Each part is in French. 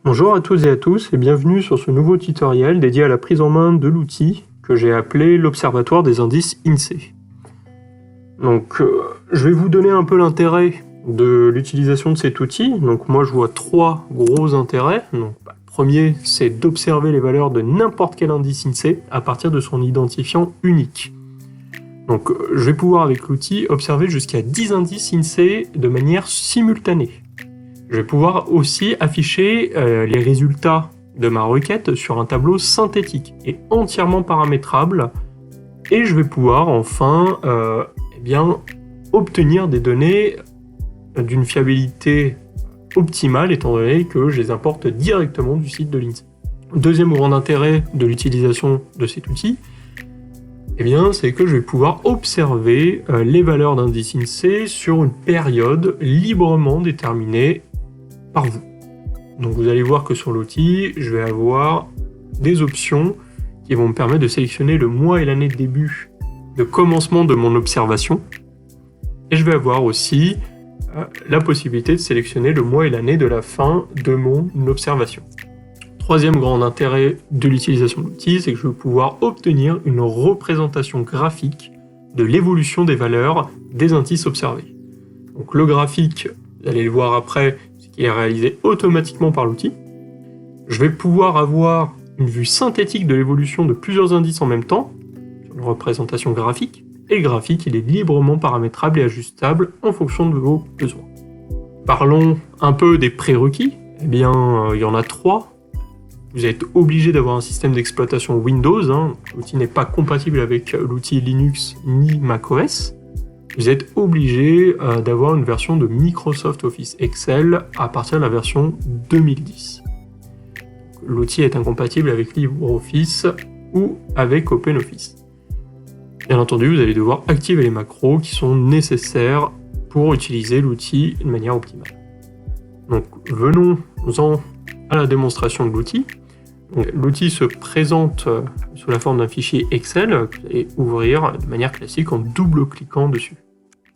Bonjour à toutes et à tous et bienvenue sur ce nouveau tutoriel dédié à la prise en main de l'outil que j'ai appelé l'Observatoire des indices INSEE. Donc je vais vous donner un peu l'intérêt de l'utilisation de cet outil. Donc moi je vois trois gros intérêts. Donc, le premier, c'est d'observer les valeurs de n'importe quel indice INSEE à partir de son identifiant unique. Donc je vais pouvoir avec l'outil observer jusqu'à 10 indices INSEE de manière simultanée. Je vais pouvoir aussi afficher les résultats de ma requête sur un tableau synthétique et entièrement paramétrable. Et je vais pouvoir enfin obtenir des données d'une fiabilité optimale étant donné que je les importe directement du site de l'INSEE. Deuxième grand intérêt de l'utilisation de cet outil, c'est que je vais pouvoir observer les valeurs d'indices INSEE sur une période librement déterminée par vous. Donc vous allez voir que sur l'outil, je vais avoir des options qui vont me permettre de sélectionner le mois et l'année de début de commencement de mon observation. Et je vais avoir aussi la possibilité de sélectionner le mois et l'année de la fin de mon observation. Troisième grand intérêt de l'utilisation de l'outil, c'est que je vais pouvoir obtenir une représentation graphique de l'évolution des valeurs des indices observés. Donc le graphique, vous allez le voir après, qui est réalisé automatiquement par l'outil. Je vais pouvoir avoir une vue synthétique de l'évolution de plusieurs indices en même temps, sur une représentation graphique, et le graphique, il est librement paramétrable et ajustable en fonction de vos besoins. Parlons un peu des prérequis. Il y en a trois. Vous êtes obligé d'avoir un système d'exploitation Windows. L'outil n'est pas compatible avec l'outil Linux ni macOS. Vous êtes obligé d'avoir une version de Microsoft Office Excel à partir de la version 2010. L'outil est incompatible avec LibreOffice ou avec OpenOffice. Bien entendu, vous allez devoir activer les macros qui sont nécessaires pour utiliser l'outil de manière optimale. Donc venons-en à la démonstration de l'outil. L'outil se présente sous la forme d'un fichier Excel que vous allez ouvrir de manière classique en double-cliquant dessus.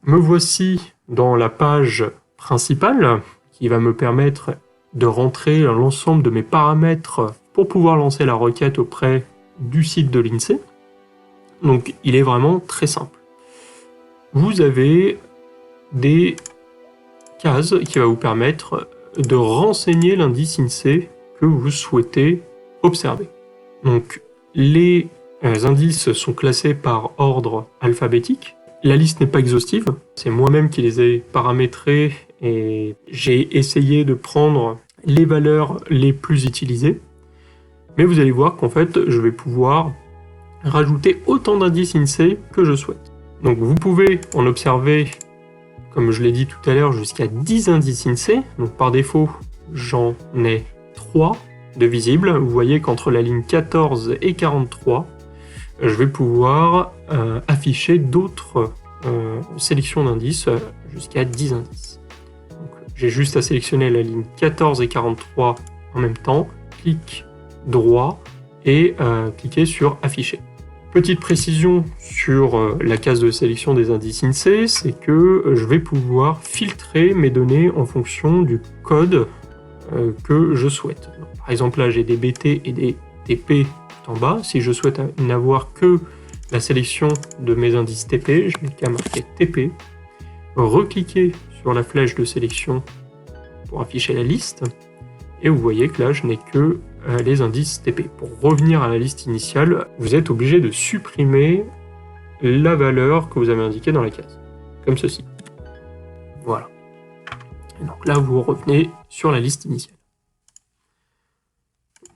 Me voici dans la page principale qui va me permettre de rentrer l'ensemble de mes paramètres pour pouvoir lancer la requête auprès du site de l'INSEE. Donc il est vraiment très simple. Vous avez des cases qui vont vous permettre de renseigner l'indice INSEE que vous souhaitez observer. Donc les indices sont classés par ordre alphabétique. La liste n'est pas exhaustive, c'est moi-même qui les ai paramétrés et j'ai essayé de prendre les valeurs les plus utilisées. Mais vous allez voir qu'en fait, je vais pouvoir rajouter autant d'indices INSEE que je souhaite. Donc vous pouvez en observer, comme je l'ai dit tout à l'heure, jusqu'à 10 indices INSEE. Donc par défaut, j'en ai 3 de visibles. Vous voyez qu'entre la ligne 14 et 43, je vais pouvoir afficher d'autres sélections d'indices jusqu'à 10 indices. J'ai juste à sélectionner la ligne 14 et 43 en même temps, clic droit et cliquer sur afficher. Petite précision sur la case de sélection des indices INSEE, c'est que je vais pouvoir filtrer mes données en fonction du code que je souhaite. Donc, par exemple là j'ai des BT et des TP en bas. Si je souhaite n'avoir que la sélection de mes indices TP, je n'ai qu'à marquer TP, recliquer sur la flèche de sélection pour afficher la liste, et vous voyez que là je n'ai que les indices TP. Pour revenir à la liste initiale, vous êtes obligé de supprimer la valeur que vous avez indiquée dans la case, comme ceci. Voilà. Et donc là vous revenez sur la liste initiale.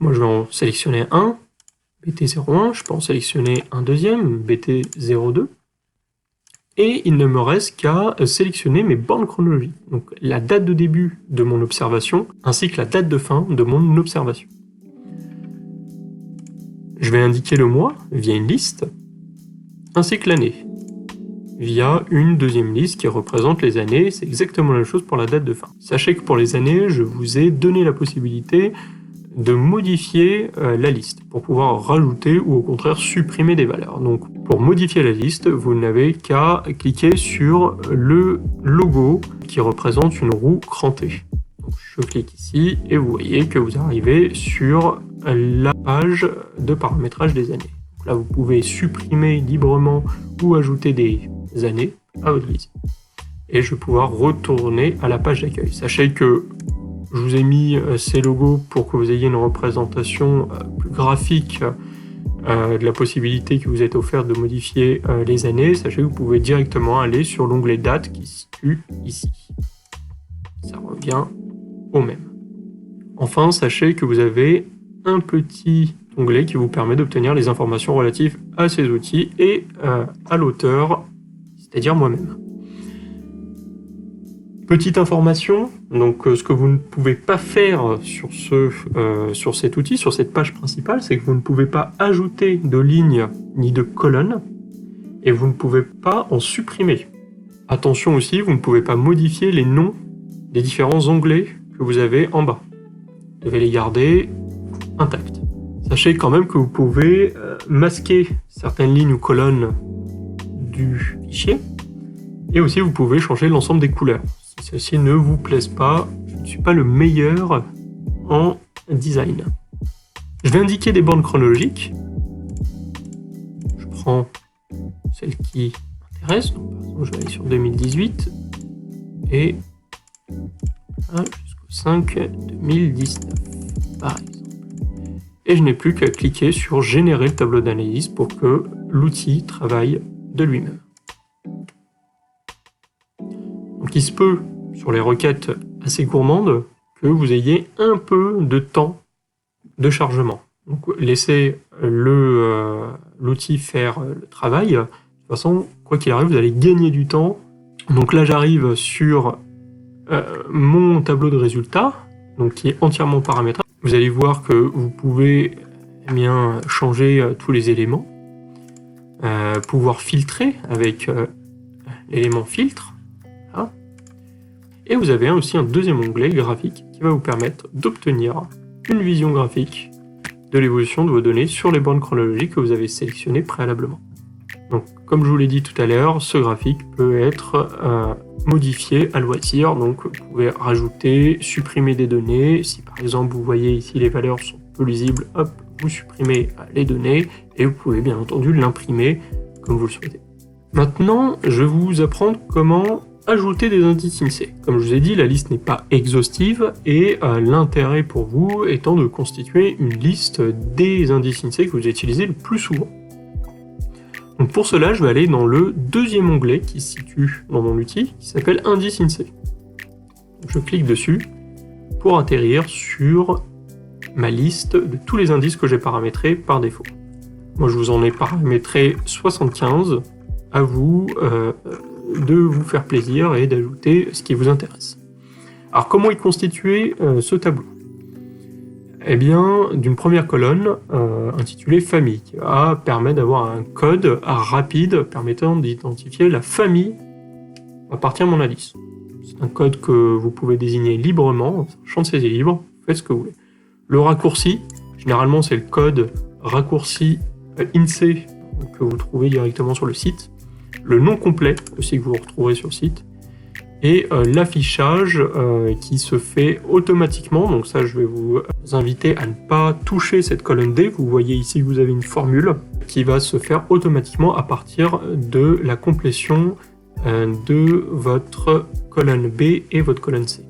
Moi je vais en sélectionner un, BT01, je peux en sélectionner un deuxième, BT02, et il ne me reste qu'à sélectionner mes bornes chronologiques, donc la date de début de mon observation, ainsi que la date de fin de mon observation. Je vais indiquer le mois via une liste, ainsi que l'année, via une deuxième liste qui représente les années. C'est exactement la même chose pour la date de fin. Sachez que pour les années, je vous ai donné la possibilité de modifier la liste pour pouvoir rajouter ou au contraire supprimer des valeurs. Donc pour modifier la liste, vous n'avez qu'à cliquer sur le logo qui représente une roue crantée. Donc, Je clique ici et vous voyez que vous arrivez sur la page de paramétrage des années. Donc là, vous pouvez supprimer librement ou ajouter des années à votre guise. Et je vais pouvoir retourner à la page d'accueil. Sachez que je vous ai mis ces logos pour que vous ayez une représentation plus graphique de la possibilité qui vous est offerte de modifier les années. Sachez que vous pouvez directement aller sur l'onglet date qui se situe ici. Ça revient au même. Enfin, sachez que vous avez un petit onglet qui vous permet d'obtenir les informations relatives à ces outils et à l'auteur, c'est-à-dire moi-même. Petite information, donc ce que vous ne pouvez pas faire sur cet outil, sur cette page principale, c'est que vous ne pouvez pas ajouter de lignes ni de colonnes et vous ne pouvez pas en supprimer. Attention aussi, vous ne pouvez pas modifier les noms des différents onglets que vous avez en bas. Vous devez les garder intacts. Sachez quand même que vous pouvez masquer certaines lignes ou colonnes du fichier et aussi vous pouvez changer l'ensemble des couleurs. Si celles-ci ne vous plaisent pas, je ne suis pas le meilleur en design. Je vais indiquer des bornes chronologiques. Je prends celle qui m'intéresse. Donc, par exemple, je vais aller sur 2018 et jusqu'au 5 2019, par exemple. Et je n'ai plus qu'à cliquer sur générer le tableau d'analyse pour que l'outil travaille de lui-même. Donc il se peut, sur les requêtes assez gourmandes, que vous ayez un peu de temps de chargement. Donc laissez l'outil faire le travail. De toute façon, quoi qu'il arrive, vous allez gagner du temps. Donc là, j'arrive sur mon tableau de résultats, donc qui est entièrement paramétré. Vous allez voir que vous pouvez changer tous les éléments, pouvoir filtrer avec l'élément filtre. Voilà. Et vous avez aussi un deuxième onglet graphique qui va vous permettre d'obtenir une vision graphique de l'évolution de vos données sur les bornes chronologiques que vous avez sélectionnées préalablement. Donc, comme je vous l'ai dit tout à l'heure, ce graphique peut être modifié à loisir. Donc, vous pouvez rajouter, supprimer des données. Si par exemple, vous voyez ici les valeurs sont peu lisibles, hop, vous supprimez les données et vous pouvez bien entendu l'imprimer comme vous le souhaitez. Maintenant, je vais vous apprendre comment ajouter des indices INSEE. Comme je vous ai dit, la liste n'est pas exhaustive et l'intérêt pour vous étant de constituer une liste des indices INSEE que vous utilisez le plus souvent. Donc pour cela, je vais aller dans le deuxième onglet qui se situe dans mon outil, qui s'appelle Indice INSEE. Donc je clique dessus pour atterrir sur ma liste de tous les indices que j'ai paramétrés par défaut. Moi, je vous en ai paramétré 75. À vous de vous faire plaisir et d'ajouter ce qui vous intéresse. Alors, comment est constitué ce tableau ? Eh bien, d'une première colonne intitulée famille, qui va permettre d'avoir un code rapide permettant d'identifier la famille à partir de mon indice. C'est un code que vous pouvez désigner librement, c'est un champ de saisie libre, faites ce que vous voulez. Le raccourci, généralement c'est le code raccourci INSEE que vous trouvez directement sur le site. Le nom complet aussi que vous retrouverez sur le site. Et l'affichage qui se fait automatiquement. Donc ça, je vais vous inviter à ne pas toucher cette colonne D. Vous voyez ici que vous avez une formule qui va se faire automatiquement à partir de la complétion de votre colonne B et votre colonne C.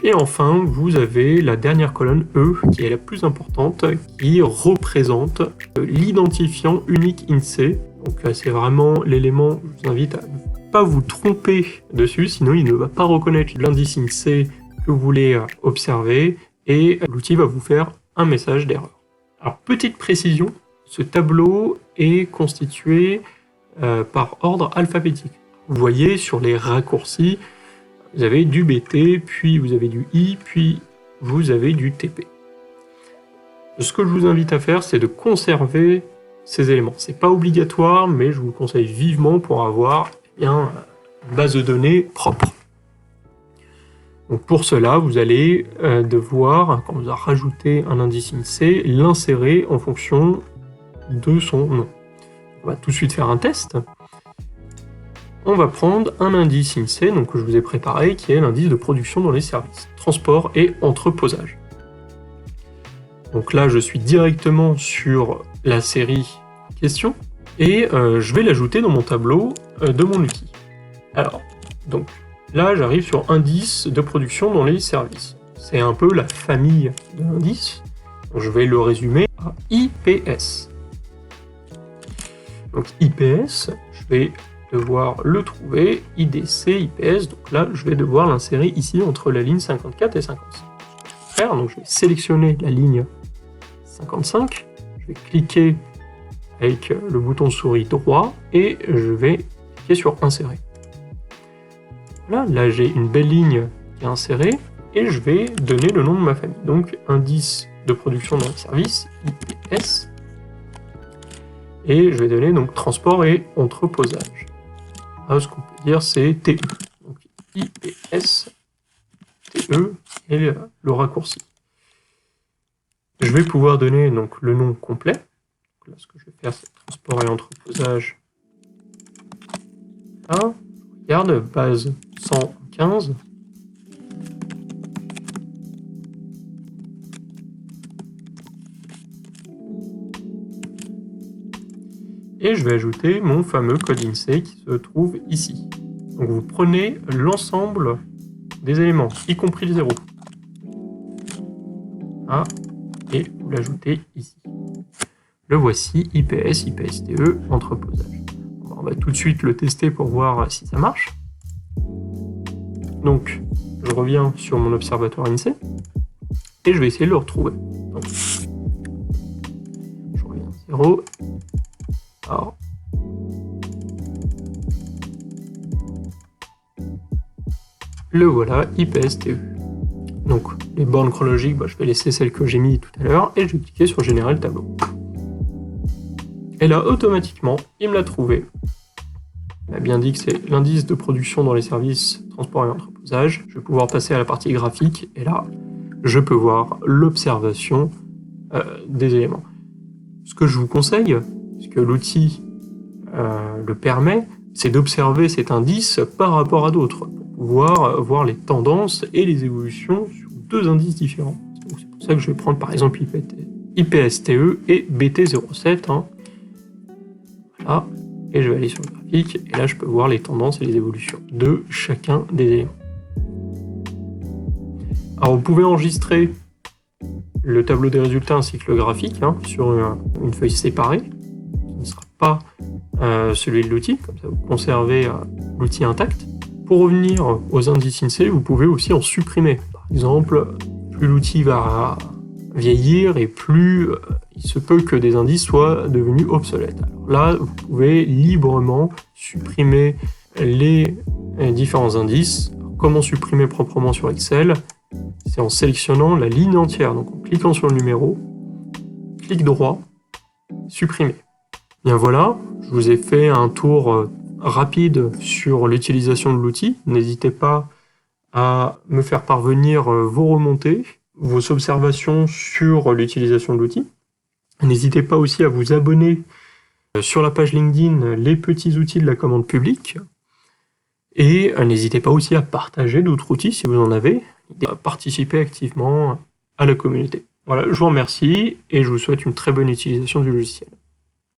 Et enfin, vous avez la dernière colonne E, qui est la plus importante, qui représente l'identifiant unique INSEE. Donc c'est vraiment l'élément, je vous invite à ne pas vous tromper dessus, sinon il ne va pas reconnaître l'indice INSEE que vous voulez observer, et l'outil va vous faire un message d'erreur. Alors petite précision, ce tableau est constitué par ordre alphabétique. Vous voyez sur les raccourcis, vous avez du BT, puis vous avez du I, puis vous avez du TP. Ce que je vous invite à faire, c'est de conserver ces éléments. C'est pas obligatoire, mais je vous le conseille vivement pour avoir une base de données propre. Donc pour cela, vous allez devoir, quand vous avez rajouté un indice INSEE, l'insérer en fonction de son nom. On va tout de suite faire un test. on va prendre un indice INSEE, donc que je vous ai préparé, qui est l'indice de production dans les services, transport et entreposage. Donc là, je suis directement sur la série en question, et je vais l'ajouter dans mon tableau de mon outil. Alors, donc là, j'arrive sur indice de production dans les services. C'est un peu la famille de l'indice. Je vais le résumer à IPS. Donc IPS, je vais devoir le trouver, IDC, IPS, donc là je vais devoir l'insérer ici entre la ligne 54 et 55. Donc je vais sélectionner la ligne 55, je vais cliquer avec le bouton souris droit et je vais cliquer sur insérer. Voilà, là j'ai une belle ligne qui est insérée et je vais donner le nom de ma famille. Donc indice de production dans les services, IPS, et je vais donner donc transport et entreposage. Là, ce qu'on peut dire c'est TE. Donc IPS, TE et le raccourci. Je vais pouvoir donner donc le nom complet. Donc là, ce que je vais faire, c'est transport et entreposage. Là, regarde, base 115. Et je vais ajouter mon fameux code INSEE qui se trouve ici. Donc vous prenez l'ensemble des éléments, y compris le 0. Ah, et vous l'ajoutez ici. Le voici, IPS, IPS-TE, entreposage. On va tout de suite le tester pour voir si ça marche. Donc, je reviens sur mon observatoire INSEE, et je vais essayer de le retrouver. Donc, je reviens à 0. Alors, le voilà, IPS-TE. Donc, les bornes chronologiques, je vais laisser celles que j'ai mis tout à l'heure, et je vais cliquer sur générer le tableau. Et là, automatiquement, il me l'a trouvé. Il m'a bien dit que c'est l'indice de production dans les services, transport et entreposage. Je vais pouvoir passer à la partie graphique, et là, je peux voir l'observation des éléments. Ce que je vous conseille, puisque l'outil le permet, c'est d'observer cet indice par rapport à d'autres, pour pouvoir voir les tendances et les évolutions sur deux indices différents. C'est pour ça que je vais prendre par exemple IPS-TE et BT07. Voilà, et je vais aller sur le graphique, et là je peux voir les tendances et les évolutions de chacun des éléments. Alors vous pouvez enregistrer le tableau des résultats ainsi que le graphique sur une feuille séparée, qui ne sera pas celui de l'outil, comme ça vous conservez l'outil intact. Pour revenir aux indices INSEE, vous pouvez aussi en supprimer. Par exemple, plus l'outil va vieillir et plus il se peut que des indices soient devenus obsolètes. Alors là, vous pouvez librement supprimer les différents indices. Alors, comment supprimer proprement sur Excel? C'est en sélectionnant la ligne entière, donc en cliquant sur le numéro, clic droit, supprimer. Bien voilà, je vous ai fait un tour rapide sur l'utilisation de l'outil. N'hésitez pas à me faire parvenir vos remontées, vos observations sur l'utilisation de l'outil. N'hésitez pas aussi à vous abonner sur la page LinkedIn Les Petits Outils de la commande publique. Et n'hésitez pas aussi à partager d'autres outils si vous en avez, et à participer activement à la communauté. Voilà, je vous remercie et je vous souhaite une très bonne utilisation du logiciel.